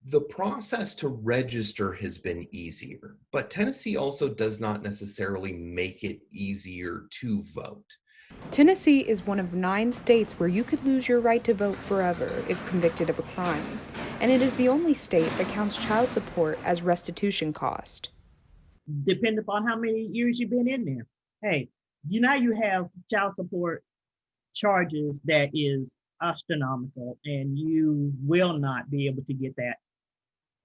The process to register has been easier, but Tennessee also does not necessarily make it easier to vote. Tennessee is one of 9 states where you could lose your right to vote forever if convicted of a crime, and it is the only state that counts child support as restitution cost. Depending upon how many years you've been in there. Hey, you have child support charges that is astronomical, and you will not be able to get that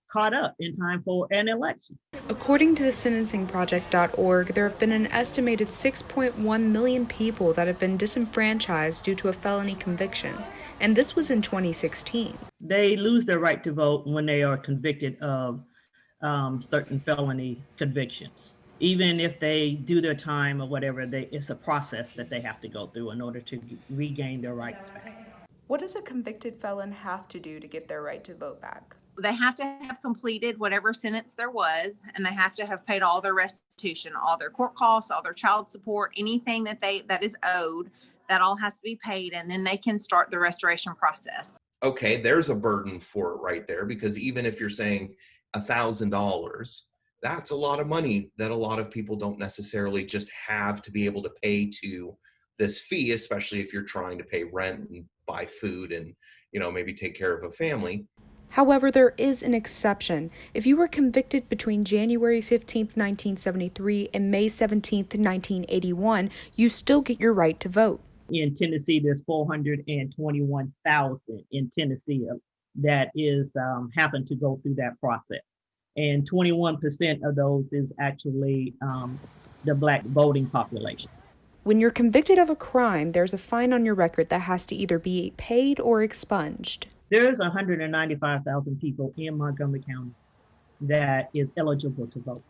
caught up in time for an election. According to the sentencingproject.org, there have been an estimated 6.1 million people that have been disenfranchised due to a felony conviction, and this was in 2016. They lose their right to vote when they are convicted of certain felony convictions. Even if they do their time or whatever, it's a process that they have to go through in order to regain their rights back. What does a convicted felon have to do to get their right to vote back? They have to have completed whatever sentence there was, and they have to have paid all their restitution, all their court costs, all their child support, anything that is owed. That all has to be paid, and then they can start the restoration process. Okay, there's a burden for it right there, because even if you're saying $1,000, that's a lot of money that a lot of people don't necessarily just have to be able to pay to this fee, especially if you're trying to pay rent and buy food and, maybe take care of a family. However, there is an exception. If you were convicted between January 15, 1973 and May 17, 1981, you still get your right to vote. In Tennessee, there's 421,000 in Tennessee that is happen to go through that process. And 21% of those is actually the Black voting population. When you're convicted of a crime, there's a fine on your record that has to either be paid or expunged. There's 195,000 people in Montgomery County that is eligible to vote.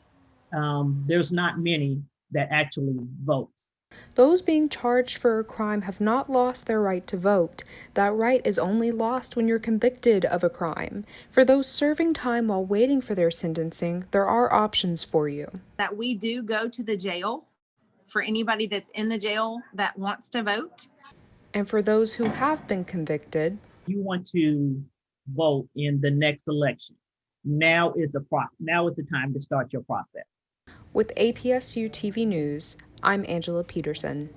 There's not many that actually votes. Those being charged for a crime have not lost their right to vote. That right is only lost when you're convicted of a crime. For those serving time while waiting for their sentencing, there are options for you. That we do go to the jail for anybody that's in the jail that wants to vote. And for those who have been convicted, you want to vote in the next election. Now is the time to start your process. With APSU TV News, I'm Angela Peterson.